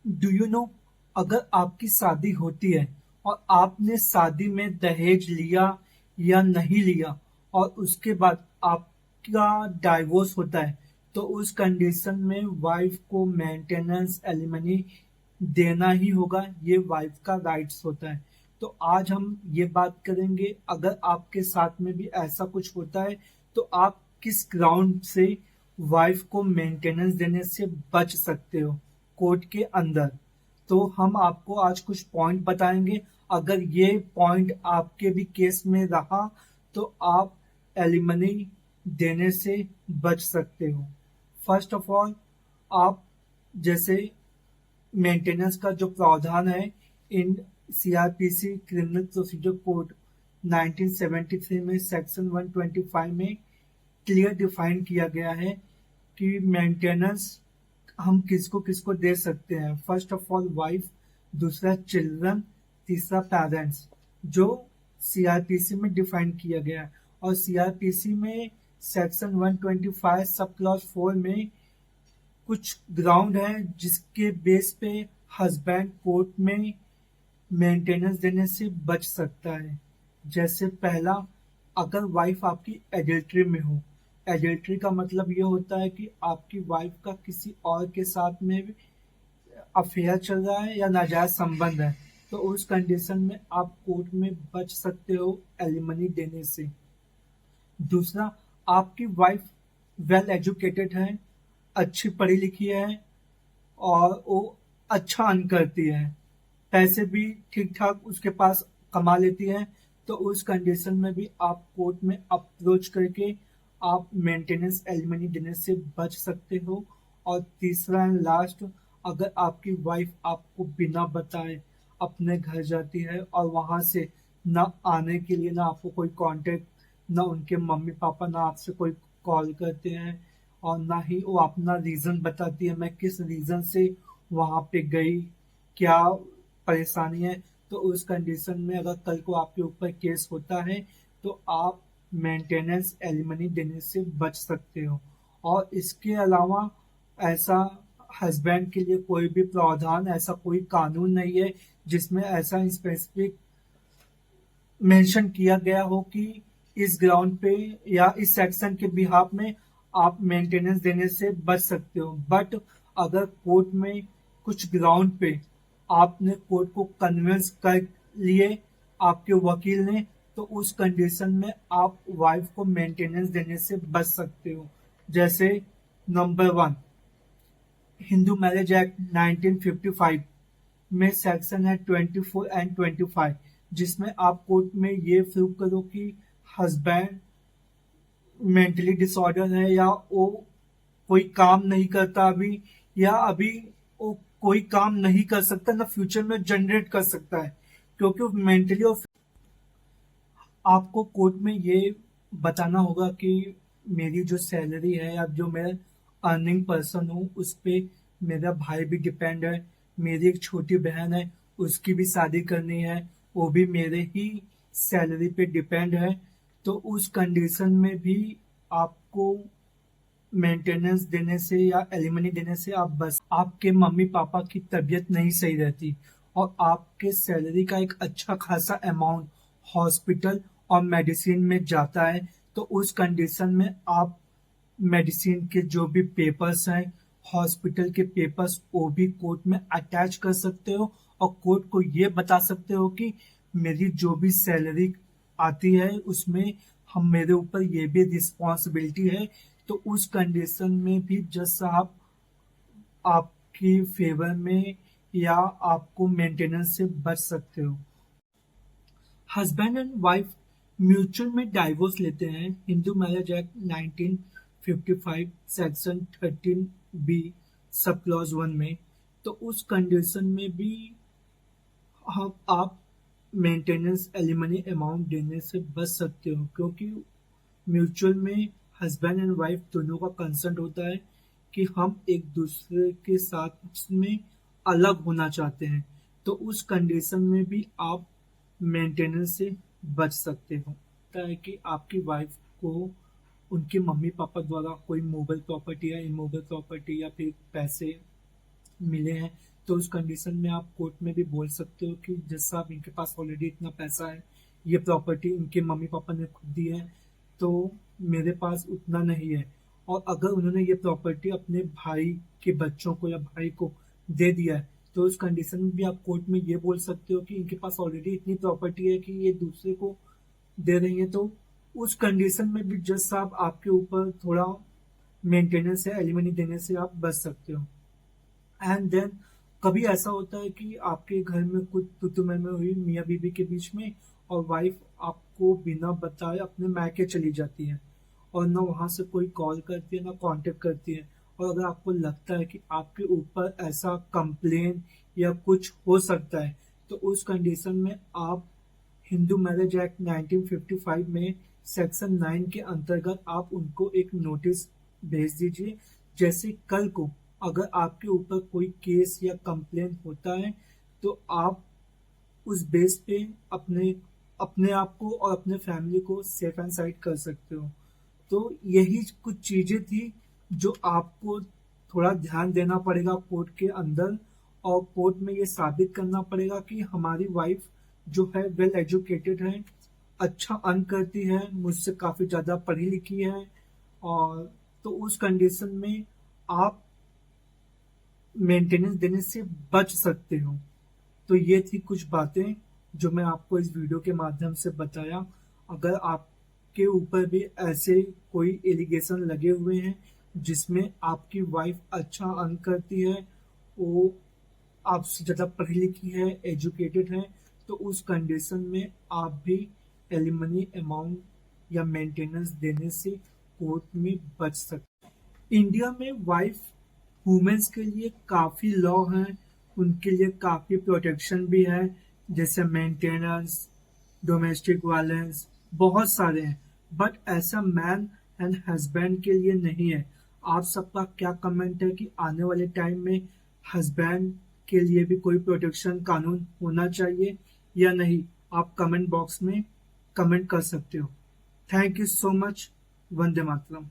Do you know, अगर आपकी शादी होती है और आपने शादी में दहेज लिया या नहीं लिया और उसके बाद आपका डाइवोर्स होता है, तो उस कंडीशन में वाइफ को मेंटेनेंस एलिमनी देना ही होगा। ये वाइफ का राइट्स होता है। तो आज हम ये बात करेंगे, अगर आपके साथ में भी ऐसा कुछ होता है तो आप किस ग्राउंड से वाइफ को मेंटेनेंस देने से बच सकते हो कोर्ट के अंदर। तो हम आपको आज कुछ पॉइंट बताएंगे। अगर ये पॉइंट आपके भी केस में रहा तो आप एलिमनी देने से बच सकते हो। फर्स्ट ऑफ ऑल, आप जैसे मेंटेनेंस का जो प्रावधान है इन सीआरपीसी क्रिमिनल प्रोसीजर कोड 1973 में सेक्शन 125 में क्लियर डिफाइन किया गया है कि मेंटेनेंस हम किसको किसको दे सकते हैं। फर्स्ट ऑफ ऑल वाइफ, दूसरा चिल्ड्रन, तीसरा पेरेंट्स, जो सीआरपीसी में डिफाइन किया गया है। और सीआरपीसी में सेक्शन 125 सब क्लॉज 4 में कुछ ग्राउंड है जिसके बेस पे हस्बैंड कोर्ट में मेंटेनेंस देने से बच सकता है। जैसे पहला, अगर वाइफ आपकी एडल्ट्री में हो। एडल्ट्री का मतलब ये होता है कि आपकी वाइफ का किसी और के साथ में अफेयर चल रहा है या नाजायज संबंध है, तो उस कंडीशन में आप कोर्ट में बच सकते हो एलिमनी देने से। दूसरा, आपकी वाइफ वेल एजुकेटेड है, अच्छी पढ़ी लिखी है और वो अच्छा अर्न करती है, पैसे भी ठीक ठाक उसके पास कमा लेती है, तो उस कंडीशन में भी आप कोर्ट में अप्रोच करके आप मेंटेनेंस एलिमनी देने से बच सकते हो। और तीसरा एंड लास्ट, अगर आपकी वाइफ आपको बिना बताए अपने घर जाती है और वहां से ना आने के लिए ना आपको कोई कांटेक्ट, ना उनके मम्मी पापा ना आपसे कोई कॉल करते हैं और ना ही वो अपना रीजन बताती है मैं किस रीजन से वहां पे गई, क्या परेशानी है, तो उस कंडीशन में अगर कल को आपके ऊपर केस होता है तो आप मेंटेनेंस एलिमनी देने से बच सकते हो। और इसके अलावा ऐसा हस्बैंड के लिए कोई भी प्रावधान, ऐसा कोई कानून नहीं है जिसमें ऐसा स्पेसिफिक मेंशन किया गया हो कि इस ग्राउंड पे या इस सेक्शन के बिहाफ में आप मेंटेनेंस देने से बच सकते हो। बट अगर कोर्ट में कुछ ग्राउंड पे आपने कोर्ट को कन्विंस कर लिए आपके वकील ने, तो उस कंडीशन में आप वाइफ को मेंटेनेंस देने से बच सकते हो। जैसे नंबर 1, हिंदू मैरिज एक्ट 1955 में सेक्शन है 24 एंड 25, जिसमें आप कोर्ट में ये प्रूव करो कि हस्बैंड मेंटली डिसऑर्डर है या वो कोई काम नहीं करता अभी, या अभी वो कोई काम नहीं कर सकता ना फ्यूचर में जनरेट कर सकता है, क्योंकि वो मेंटली और आपको कोर्ट में ये बताना होगा कि मेरी जो सैलरी है या जो मैं अर्निंग पर्सन हूँ उस पे मेरा भाई भी डिपेंड है, मेरी एक छोटी बहन है, उसकी भी शादी करनी है, वो भी मेरे ही सैलरी पे डिपेंड है। तो उस कंडीशन में भी आपको मेंटेनेंस देने से या एलिमनी देने से आप बस, आपके मम्मी पापा की तबीयत नहीं सही रहती और आपके सैलरी का एक अच्छा खासा अमाउंट हॉस्पिटल और मेडिसिन में जाता है, तो उस कंडीशन में आप मेडिसिन के जो भी पेपर्स हैं, हॉस्पिटल के पेपर्स, वो भी कोर्ट में अटैच कर सकते हो और कोर्ट को ये बता सकते हो कि मेरी जो भी सैलरी आती है उसमें हम मेरे ऊपर ये भी रिस्पॉन्सिबिलिटी है। तो उस कंडीशन में भी जज साहब आपकी फेवर में या आपको मेंटेनेंस से बच सकते हो। हस्बैंड एंड वाइफ म्यूचुअल में डाइवोर्स लेते हैं Hindu marriage act 1955 section 13 B sub clause 1 में, तो उस कंडीशन में भी हम आप मेंटेनेंस एलिमनी अमाउंट देने से बच सकते हो, क्योंकि म्यूचुअल में हस्बैंड एंड वाइफ दोनों का कंसर्न होता है कि हम एक दूसरे के साथ में अलग होना चाहते हैं, तो उस कंडीशन में भी आप मेंटेनेंस से बच सकते हो। है कि आपकी वाइफ को उनके मम्मी पापा द्वारा कोई मूवेबल प्रॉपर्टी या इमूवेबल प्रॉपर्टी या फिर पैसे मिले हैं, तो उस कंडीशन में आप कोर्ट में भी बोल सकते हो कि जज साहब इनके पास ऑलरेडी इतना पैसा है, ये प्रॉपर्टी इनके मम्मी पापा ने खुद दी है, तो मेरे पास उतना नहीं है। और अगर उन्होंने ये प्रॉपर्टी अपने भाई के बच्चों को या भाई को दे दिया है, तो उस कंडीशन में भी आप कोर्ट में ये बोल सकते हो कि इनके पास ऑलरेडी इतनी प्रॉपर्टी है कि ये दूसरे को दे रही है। तो उस कंडीशन में भी जज साहब आपके ऊपर थोड़ा मेंटेनेंस या एलिमनी देने से आप बच सकते हो। एंड देन कभी ऐसा होता है कि आपके घर में कुछ तुतुमे में हुई मियाँ बीबी के बीच में, और वाइफ आपको बिना बताए अपने मायके चली जाती है और ना वहां से कोई कॉल करती है ना कांटेक्ट करती है। और अगर आपको लगता है कि आपके ऊपर ऐसा कंप्लेन या कुछ हो सकता है, तो उस कंडीशन में आप हिंदू मैरिज एक्ट 1955 में सेक्शन 9 के अंतर्गत आप उनको एक नोटिस भेज दीजिए। जैसे कल को अगर आपके ऊपर कोई केस या कंप्लेन होता है, तो आप उस बेस पे अपने अपने आप को और अपने फैमिली को सेफ एंड साइड कर सकते हो। तो यही कुछ चीजें थी जो आपको थोड़ा ध्यान देना पड़ेगा कोर्ट के अंदर, और कोर्ट में ये साबित करना पड़ेगा कि हमारी वाइफ जो है वेल एजुकेटेड है, अच्छा अर्न करती है, मुझसे काफी ज्यादा पढ़ी लिखी है। और तो उस कंडीशन में आप मेंटेनेंस देने से बच सकते हो। तो ये थी कुछ बातें जो मैं आपको इस वीडियो के माध्यम से बताया। अगर आपके ऊपर भी ऐसे कोई एलिगेशन लगे हुए हैं जिसमें आपकी वाइफ अच्छा अर्न करती है, वो आपसे ज़्यादा पढ़ी लिखी है, एजुकेटेड है, तो उस कंडीशन में आप भी एलिमनी अमाउंट या मेंटेनेंस देने से कोर्ट में बच सकते हैं। इंडिया में वाइफ वुमेन्स के लिए काफ़ी लॉ हैं, उनके लिए काफ़ी प्रोटेक्शन भी है, जैसे मेंटेनेंस, डोमेस्टिक वायलेंस, बहुत सारे हैं। बट ऐसा मैन एंड हस्बैंड के लिए नहीं है। आप सबका क्या कमेंट है कि आने वाले टाइम में हस्बैंड के लिए भी कोई प्रोटेक्शन कानून होना चाहिए या नहीं? आप कमेंट बॉक्स में कमेंट कर सकते हो। Thank you so much. Vande Mataram.